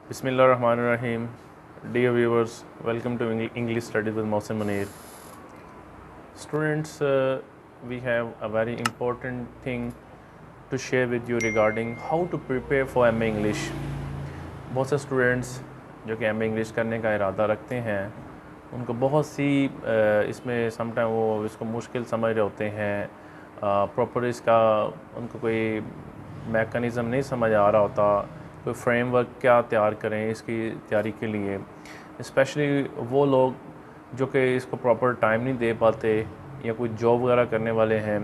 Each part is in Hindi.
Bismillahirrahmanirrahim. Dear viewers, welcome to English Studies with Mohsin Munir. Students, we have a very important thing to share with you regarding how to prepare for MA English. बहुत से स्टूडेंट्स जो कि MA English करने का इरादा रखते हैं उनको बहुत सी इसमें समटाइम वो इसको मुश्किल समझ रहे होते हैं, प्रॉपर इसका उनको कोई मैकेनिज़्म नहीं समझ आ रहा होता, कोई फ्रेमवर्क क्या तैयार करें इसकी तैयारी के लिए। स्पेशली वो लोग जो कि इसको प्रॉपर टाइम नहीं दे पाते या कोई जॉब वगैरह करने वाले हैं,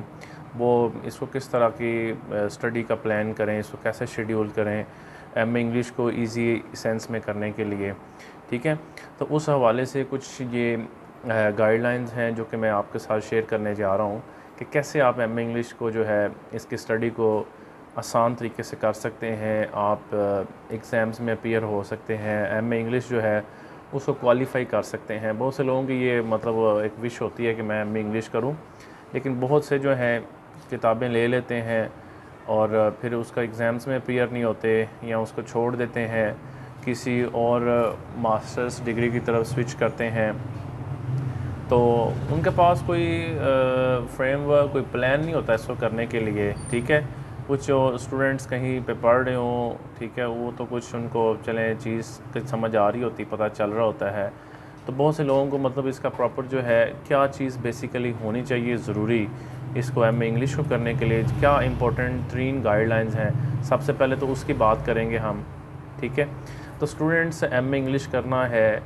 वो इसको किस तरह की स्टडी का प्लान करें, इसको कैसे शेड्यूल करें MA इंग्लिश को इजी सेंस में करने के लिए। ठीक है, तो उस हवाले से कुछ ये गाइडलाइंस हैं जो कि मैं आपके साथ शेयर करने जा रहा हूँ कि कैसे आप MA इंग्लिश को जो है इसकी स्टडी को आसान तरीके से कर सकते हैं। आप एग्ज़ाम्स में अपीयर हो सकते हैं, MA इंग्लिश जो है उसको क्वालिफाई कर सकते हैं। बहुत से लोगों की ये मतलब एक विश होती है कि मैं MA इंग्लिश करूं, लेकिन बहुत से जो हैं किताबें ले लेते हैं और फिर उसका एग्ज़ाम्स में अपीयर नहीं होते या उसको छोड़ देते हैं, किसी और मास्टर्स डिग्री की तरफ स्विच करते हैं। तो उनके पास कोई फ्रेमवर्क, कोई प्लान नहीं होता इसको करने के लिए। ठीक है, कुछ जो स्टूडेंट्स कहीं पे पढ़ रहे हों, ठीक है, वो तो कुछ उनको चलें चीज़ समझ आ रही होती, पता चल रहा होता है। तो बहुत से लोगों को मतलब इसका प्रॉपर जो है क्या चीज़ बेसिकली होनी चाहिए ज़रूरी इसको MA इंग्लिश को करने के लिए, क्या इंपॉर्टेंट 3 गाइडलाइंस हैं, सबसे पहले तो उसकी बात करेंगे हम। ठीक है, तो स्टूडेंट्स MA इंग्लिश करना है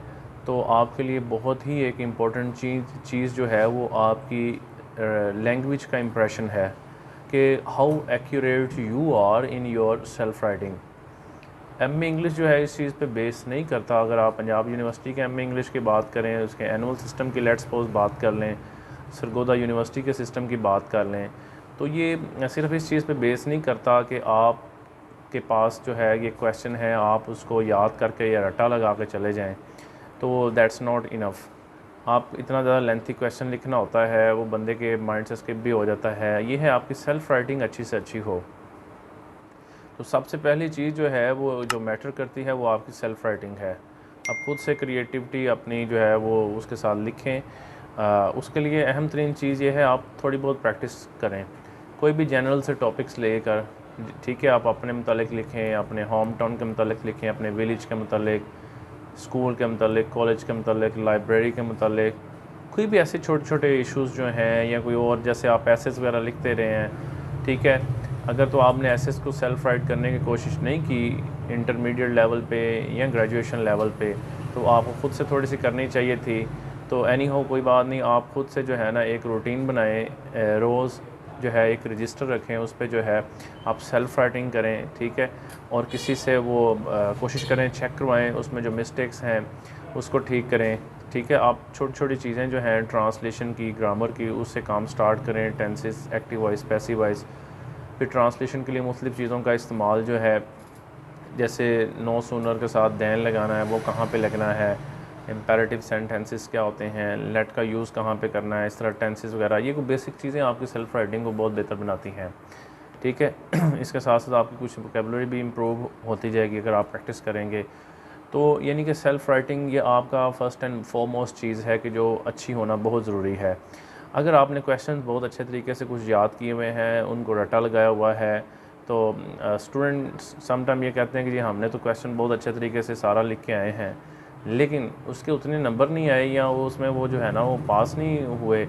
तो आपके लिए बहुत ही एक इम्पॉर्टेंट चीज़ जो है वो आपकी लैंग्वेज का इम्प्रेशन है कि how accurate you are in your self writing. MA English जो है इस चीज़ पे बेस नहीं करता। अगर आप पंजाब यूनिवर्सिटी के MA इंग्लिश की बात करें, उसके एनुअल सिस्टम की लेट्स सपोज बात कर लें, सरगोदा यूनिवर्सिटी के सिस्टम की बात कर लें, तो ये सिर्फ इस चीज़ पे बेस नहीं करता कि आप के पास जो है ये क्वेश्चन है आप उसको याद करके या रट्टा लगा के चले जाएं, तो दैट्स नॉट इनफ। आप इतना ज़्यादा लेंथी क्वेश्चन लिखना होता है, वो बंदे के माइंड से स्किप भी हो जाता है। ये है आपकी सेल्फ़ राइटिंग अच्छी से अच्छी हो। तो सबसे पहली चीज़ जो है वो जो मैटर करती है वो आपकी सेल्फ़ राइटिंग है। आप खुद से क्रिएटिविटी अपनी जो है वो उसके साथ लिखें। उसके लिए अहम तरीन चीज़ ये है आप थोड़ी बहुत प्रैक्टिस करें। कोई भी जनरल से टॉपिक्स लेकर, ठीक है, आप अपने मुतालिक लिखें, अपने होम टाउन के मुतालिक लिखें, अपने विलेज के मुतालिक, स्कूल के मुतालिक, कॉलेज के मुतालिक, लाइब्रेरी के मुतालिक, कोई भी ऐसे छोटे छोटे इश्यूज़ जो हैं या कोई और, जैसे आप एसेस वगैरह लिखते रहे हैं। ठीक है, अगर तो आपने एसेस को सेल्फ़ राइट करने की कोशिश नहीं की इंटरमीडिएट लेवल पे या ग्रेजुएशन लेवल पे, तो आपको ख़ुद से थोड़ी सी करनी चाहिए थी। तो एनी हो कोई बात नहीं, आप ख़ुद से जो है ना एक रूटीन बनाएं, रोज़ जो है एक रजिस्टर रखें, उस पे जो है आप सेल्फ़ राइटिंग करें। ठीक है, और किसी से वो कोशिश करें चेक करवाएं, उसमें जो मिस्टेक्स हैं उसको ठीक करें। ठीक है, आप छोटी छोटी चीज़ें जो हैं ट्रांसलेशन की, ग्रामर की, उससे काम स्टार्ट करें, tenses, active voice, passive voice. फिर ट्रांसलेशन के लिए मुख्तलिफ़ चीज़ों का इस्तेमाल जो है, जैसे नो सूनर के साथ दैन लगाना है, वो कहाँ पे लगना है, इम्पेरेटिव सेंटेंसेस क्या होते हैं, लेट का यूज़ कहाँ पे करना है, इस तरह टेंसेस वगैरह, ये कोई बेसिक चीज़ें आपकी सेल्फ़ राइटिंग को बहुत बेहतर बनाती हैं। ठीक है, इसके साथ साथ आपकी कुछ वोकेबलरी भी इम्प्रूव होती जाएगी अगर आप प्रैक्टिस करेंगे। तो यानी कि सेल्फ़ राइटिंग ये आपका फ़र्स्ट एंड फॉरमोस्ट चीज़ है कि जो अच्छी होना बहुत ज़रूरी है। अगर आपने क्वेश्चन बहुत अच्छे तरीके से कुछ याद किए हुए हैं, उनको रट्टा लगाया हुआ है, तो स्टूडेंट्स समटाइम ये कहते हैं कि जी हमने तो क्वेश्चन बहुत अच्छे तरीके से सारा लिख के आए हैं, लेकिन उसके उतने नंबर नहीं आए या वो उसमें वो जो है ना वो पास नहीं हुए।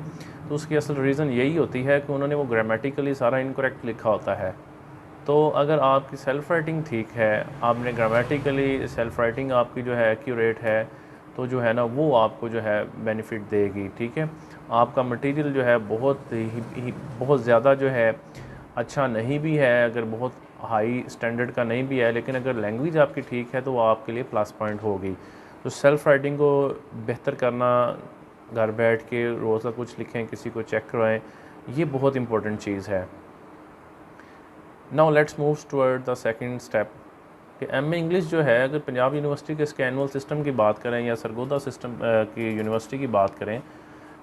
तो उसकी असल रीज़न यही होती है कि उन्होंने वो ग्रामेटिकली सारा इनकरेक्ट लिखा होता है। तो अगर आपकी सेल्फ़ राइटिंग ठीक है, आपने ग्रामेटिकली सेल्फ़ राइटिंग आपकी जो है एक्यूरेट है, तो जो है ना वो आपको जो है बेनिफिट देगी। ठीक है, आपका मटेरियल जो है बहुत ज़्यादा जो है अच्छा नहीं भी है, अगर बहुत हाई स्टैंडर्ड का नहीं भी है, लेकिन अगर लैंग्वेज आपकी ठीक है तो वो आपके लिए प्लस पॉइंट होगी। तो सेल्फ़ राइटिंग को बेहतर करना, घर बैठ के रोज़ का कुछ लिखें, किसी को चेक करवाएं, ये बहुत इंपॉर्टेंट चीज़ है। Now let's move toward the second step कि MA इंग्लिश जो है, अगर पंजाब यूनिवर्सिटी के इसके एनुअल सिस्टम की बात करें या सरगोदा सिस्टम की यूनिवर्सिटी की बात करें,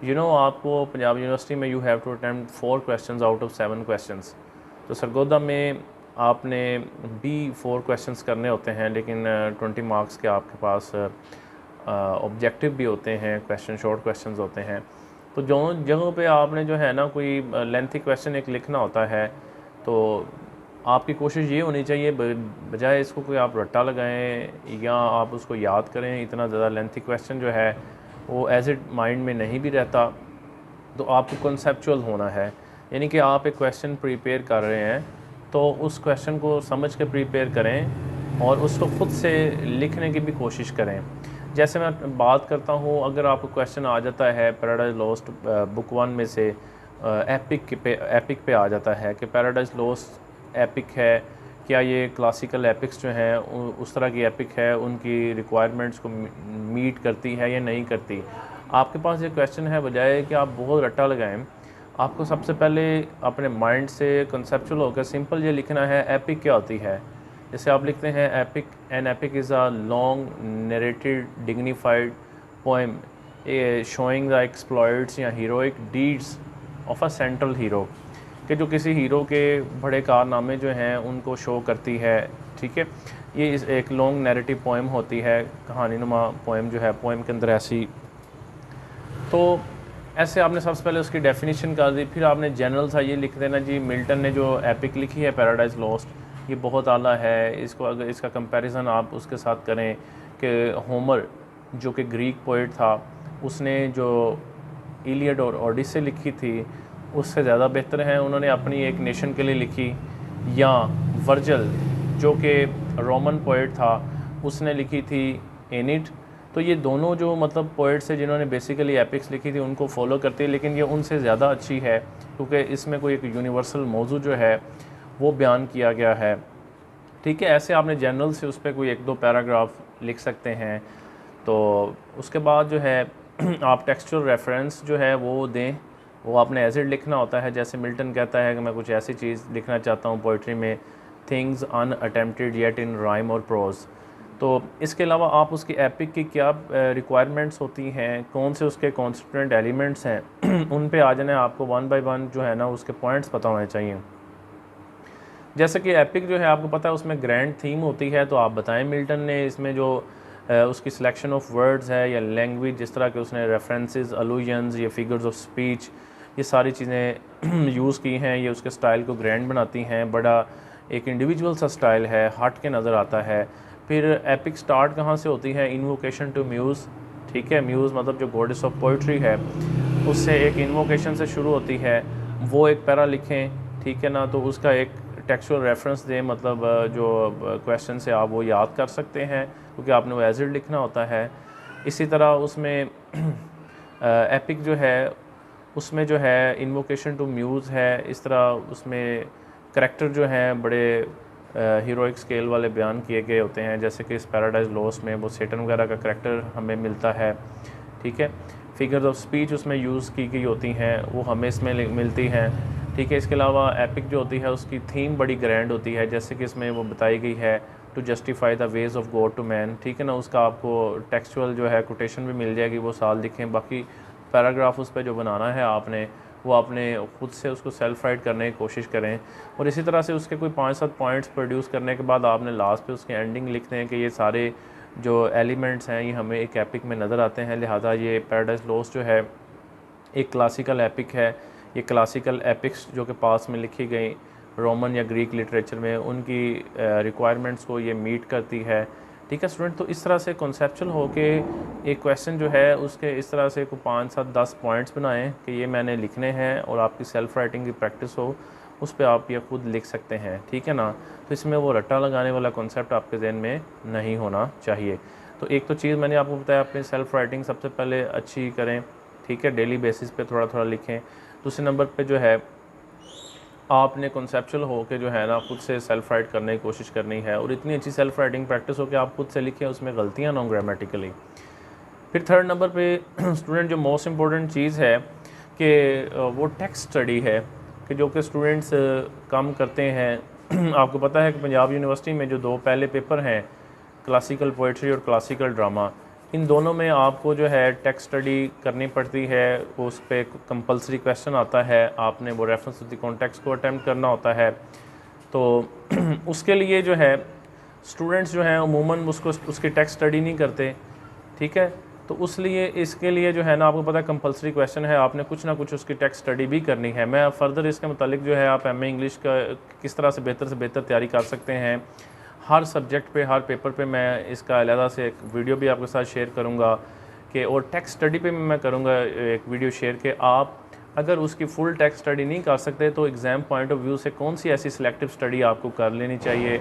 आपको पंजाब यूनिवर्सिटी में you have to attempt 4 questions out of 7 questions. तो सरगोदा में आपने भी 4 क्वेश्चंस करने होते हैं, लेकिन 20 मार्क्स के आपके पास ऑब्जेक्टिव भी होते हैं, क्वेश्चन शॉर्ट क्वेश्चंस होते हैं। तो जो जगहों पे आपने जो है ना कोई लेंथी क्वेश्चन एक लिखना होता है, तो आपकी कोशिश ये होनी चाहिए बजाय इसको कोई आप रट्टा लगाएं या आप उसको याद करें। इतना ज़्यादा लेंथी क्वेश्चन जो है वो एज इट माइंड में नहीं भी रहता, तो आपको कंसेप्चुअल होना है। यानी कि आप एक क्वेश्चन प्रिपेयर कर रहे हैं तो उस क्वेश्चन को समझ के प्रिपेयर करें और उसको ख़ुद से लिखने की भी कोशिश करें। जैसे मैं बात करता हूँ, अगर आपको क्वेश्चन आ जाता है पैराडाइज लॉस्ट बुक 1 में से एपिक पे आ जाता है कि पैराडाइज लॉस्ट एपिक है, क्या ये क्लासिकल एपिक्स जो हैं उस तरह की एपिक है, उनकी रिक्वायरमेंट्स को मीट करती है या नहीं करती। आपके पास ये क्वेश्चन है, बजाय कि आप बहुत रट्टा लगाएं, आपको सबसे पहले अपने माइंड से कंसेप्चुअल होकर सिंपल ये लिखना है एपिक क्या होती है। जैसे आप लिखते हैं epic, an epic is a long narrated dignified poem showing the exploits या heroic deeds of a central hero, कि जो किसी हीरो के बड़े कारनामे जो हैं उनको शो करती है। ठीक है, ये एक लॉन्ग नैरेटिव पोएम होती है, कहानीनुमा पोएम जो है, पोएम के अंदर ऐसी। तो ऐसे आपने सबसे पहले उसकी डेफिनेशन कर दी, फिर आपने जनरल सा ये लिख देना जी मिल्टन ने जो एपिक लिखी है पैराडाइज लॉस्ट, ये बहुत आला है। इसको अगर इसका कंपैरिजन आप उसके साथ करें कि होमर जो कि ग्रीक पोइट था, उसने जो इलियड और ओडिसी लिखी थी उससे ज़्यादा बेहतर है, उन्होंने अपनी एक नेशन के लिए लिखी। या वर्जल जो कि रोमन पोइट था, उसने लिखी थी एनिड। तो ये दोनों जो मतलब पोइट्स है जिन्होंने बेसिकली एपिक्स लिखी थी उनको फॉलो करती है, लेकिन ये उनसे ज़्यादा अच्छी है क्योंकि इसमें कोई एक यूनिवर्सल मौजू जो है वो बयान किया गया है। ठीक है, ऐसे आपने जनरल से उस पर कोई 1-2 पैराग्राफ लिख सकते हैं। तो उसके बाद जो है आप टेक्सचुअल रेफरेंस जो है वो दें, वो आपने एज इट लिखना होता है। जैसे मिल्टन कहता है कि मैं कुछ ऐसी चीज़ लिखना चाहता हूँ पोइट्री में, things unattempted yet in rhyme और प्रोज। तो इसके अलावा आप उसकी एपिक की क्या रिक्वायरमेंट्स होती हैं, कौन से उसके कॉन्स्टिट्यूएंट एलिमेंट्स हैं, उन पे आ जाना है। आपको 1 बाय 1 जो है ना उसके पॉइंट्स पता होने चाहिए। जैसे कि एपिक जो है आपको पता है उसमें ग्रैंड थीम होती है, तो आप बताएं मिल्टन ने इसमें जो उसकी सिलेक्शन ऑफ वर्ड्स है या लैंग्वेज, जिस तरह के उसने रेफरेंसेस, अलूजन्स या फिगर्स ऑफ स्पीच, ये सारी चीज़ें यूज़ की हैं, ये उसके स्टाइल को ग्रैंड बनाती हैं। बड़ा एक इंडिविजुअल सा स्टाइल है, हट के नज़र आता है। फिर एपिक स्टार्ट कहाँ से होती है? Invocation to muse. ठीक है, म्यूज़ मतलब जो गॉडेस ऑफ पोइट्री है, उससे एक इन्वोकेशन से शुरू होती है। वो एक पैरा लिखें, ठीक है ना, तो उसका एक टेक्सचुअल रेफरेंस दें, मतलब जो क्वेश्चन से आप वो याद कर सकते हैं क्योंकि आपने वो एज इट लिखना होता है। इसी तरह उसमें एपिक जो है उसमें जो है इन्वोकेशन टू म्यूज़ है। इस तरह उसमें करैक्टर जो हैं बड़े हीरोइक स्केल वाले बयान किए गए होते हैं, जैसे कि इस पैराडाइज लॉस्ट में वो सेटन वगैरह का करैक्टर हमें मिलता है। ठीक है, फिगर्स ऑफ स्पीच उसमें यूज़ की गई होती हैं, वो हमें इसमें मिलती हैं। ठीक है, इसके अलावा एपिक जो होती है उसकी थीम बड़ी ग्रैंड होती है, जैसे कि इसमें वो बताई गई है to justify the ways of God to man. ठीक है ना, उसका आपको टेक्सचुअल जो है कोटेशन भी मिल जाएगी, वो साल लिखें। बाकी पैराग्राफ उस पर जो बनाना है आपने, वो आपने ख़ुद से उसको सेल्फ राइट करने की कोशिश करें। और इसी तरह से उसके कोई 5-7 पॉइंट्स प्रोड्यूस करने के बाद आपने लास्ट पे उसके एंडिंग लिखते हैं कि ये सारे जो एलिमेंट्स हैं ये हमें एक एपिक में नज़र आते हैं, लिहाजा ये पैराडाइज लॉस्ट जो है एक क्लासिकल एपिक है। ये क्लासिकल एपिक्स जो कि पास में लिखी गई रोमन या ग्रीक लिटरेचर में, उनकी रिक्वायरमेंट्स को ये मीट करती है। ठीक है स्टूडेंट, तो इस तरह से कॉन्सेप्चुअल हो के एक क्वेश्चन जो है उसके इस तरह से को 5-7-10 पॉइंट्स बनाएं कि ये मैंने लिखने हैं, और आपकी सेल्फ राइटिंग की प्रैक्टिस हो, उस पर आप ये खुद लिख सकते हैं। ठीक है ना, तो इसमें वो रट्टा लगाने वाला कॉन्सेप्ट आपके जहन में नहीं होना चाहिए। तो एक तो चीज़ मैंने आपको बताया, अपनी सेल्फ राइटिंग सबसे पहले अच्छी करें। ठीक है, डेली बेसिस पे थोड़ा थोड़ा लिखें। दूसरे नंबर पे जो है आपने कॉन्सेप्चुअल हो के जो है ना खुद से सेल्फ राइट करने की कोशिश करनी है, और इतनी अच्छी सेल्फ राइटिंग प्रैक्टिस हो कि आप खुद से लिखें, उसमें गलतियाँ ना ग्रामेटिकली। फिर थर्ड नंबर पे स्टूडेंट जो मोस्ट इम्पोर्टेंट चीज़ है कि वो टेक्स्ट स्टडी है, कि जो कि स्टूडेंट्स कम करते हैं। आपको पता है कि पंजाब यूनिवर्सिटी में जो 2 पहले पेपर हैं, क्लासिकल पोइट्री और क्लासिकल ड्रामा, इन दोनों में आपको जो है टेक्स्ट स्टडी करनी पड़ती है। उस पर कंपलसरी क्वेश्चन आता है, आपने वो रेफरेंस टू द कॉन्टेक्स्ट को अटेम्प्ट करना होता है। तो उसके लिए जो है स्टूडेंट्स जो हैं अमूमन उसकी टेक्स्ट स्टडी नहीं करते, ठीक है। तो उसलिए इसके लिए जो है ना, आपको पता है कंपलसरी क्वेश्चन है, आपने कुछ ना कुछ उसकी टेक्स्ट स्टडी भी करनी है। मैं फ़र्दर इसके मुतालिक जो है आप एमए इंग्लिश का किस तरह से बेहतर तैयारी कर सकते हैं, हर सब्जेक्ट पे, हर पेपर पे मैं इसका अलहदा से एक वीडियो भी आपके साथ शेयर करूँगा कि, और टेक्स्ट स्टडी पे मैं करूँगा एक वीडियो शेयर कि आप अगर उसकी फ़ुल टेक्स्ट स्टडी नहीं कर सकते तो एग्ज़ाम पॉइंट ऑफ व्यू से कौन सी ऐसी सिलेक्टिव स्टडी आपको कर लेनी चाहिए,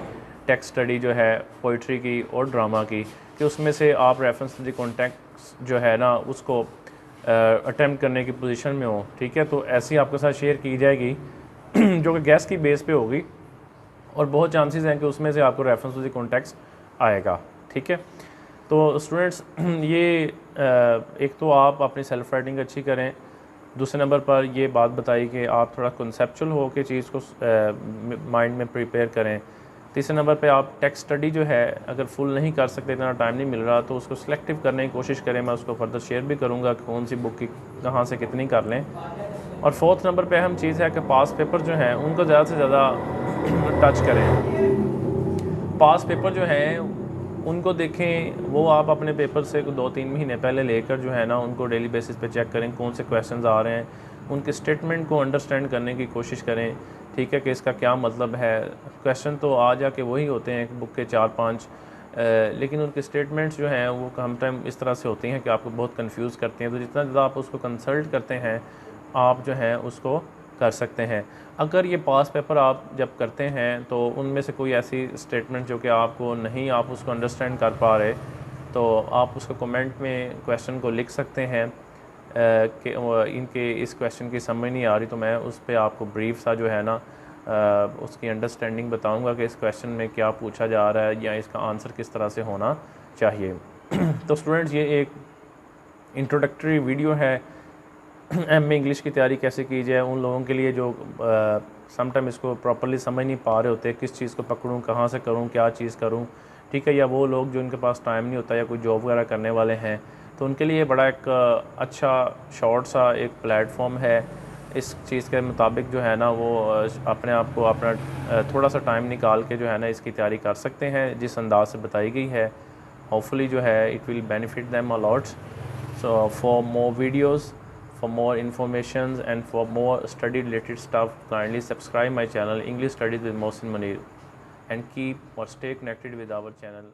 टेक्स्ट स्टडी जो है पोइट्री की और ड्रामा की, कि उसमें से आप रेफरेंस टू द कॉन्टेक्स्ट जो है ना उसको अटेम्प्ट करने की पोजीशन में हो, ठीक है। तो ऐसी आपके साथ शेयर की जाएगी जो कि गैस की बेस पे होगी, और बहुत चांसेस हैं कि उसमें से आपको रेफरेंस टू द कॉन्टेक्स्ट आएगा, ठीक है। तो स्टूडेंट्स ये एक तो आप अपनी सेल्फ राइटिंग अच्छी करें, दूसरे नंबर पर ये बात बताई कि आप थोड़ा कंसेप्चुअल हो के चीज़ को माइंड में प्रिपेयर करें। तीसरे नंबर पे आप टेक्स्ट स्टडी जो है अगर फुल नहीं कर सकते, इतना टाइम नहीं मिल रहा, तो उसको सिलेक्टिव करने की कोशिश करें। मैं उसको फर्दर शेयर भी करूँगा कि कौन सी बुक की कहाँ से कितनी कर लें। और फोर्थ नंबर पे अहम चीज़ है कि पास पेपर जो हैं उनको ज़्यादा से ज़्यादा टच करें। पास पेपर जो हैं उनको देखें, वो आप अपने पेपर से 2-3 महीने पहले लेकर जो है ना उनको डेली बेसिस पे चेक करें कौन से क्वेश्चंस आ रहे हैं, उनके स्टेटमेंट को अंडरस्टैंड करने की कोशिश करें, ठीक है, कि इसका क्या मतलब है। क्वेश्चन तो आ जाके वही होते हैं बुक के 4-5, लेकिन उनके स्टेटमेंट्स जो हैं वो कम टाइम इस तरह से होती हैं कि आपको बहुत कंफ्यूज करते हैं। तो जितना ज़्यादा आप उसको कंसल्ट करते हैं आप जो हैं उसको कर सकते हैं। अगर ये पास पेपर आप जब करते हैं तो उनमें से कोई ऐसी स्टेटमेंट जो कि आपको नहीं, आप उसको अंडरस्टैंड कर पा रहे, तो आप उसको कमेंट में क्वेश्चन को लिख सकते हैं कि इनके इस क्वेश्चन की समझ नहीं आ रही, तो मैं उस पर आपको ब्रीफ सा जो है ना उसकी अंडरस्टैंडिंग बताऊंगा कि इस क्वेश्चन में क्या पूछा जा रहा है या इसका आंसर किस तरह से होना चाहिए। तो स्टूडेंट्स ये एक इंट्रोडक्टरी वीडियो है एमए इंग्लिश की तैयारी कैसे की जाए उन लोगों के लिए जो समटाइम इसको प्रॉपर्ली समझ नहीं पा रहे होते, किस चीज़ को पकड़ूं, कहाँ से करूं, क्या चीज़ करूं, ठीक है। या वो लोग जो इनके पास टाइम नहीं होता या कोई जॉब वगैरह करने वाले हैं, तो उनके लिए बड़ा एक अच्छा शॉर्ट सा एक प्लेटफॉर्म है। इस चीज़ के मुताबिक जो है ना वो अपने आप को अपना थोड़ा सा टाइम निकाल के जो है ना इसकी तैयारी कर सकते हैं जिस अंदाज से बताई गई है। होपफुली जो है it will benefit them a lot. So for more videos, for more informations and for more study related stuff, kindly subscribe my channel English Studies with Mohsin Munir and keep or stay connected with our channel.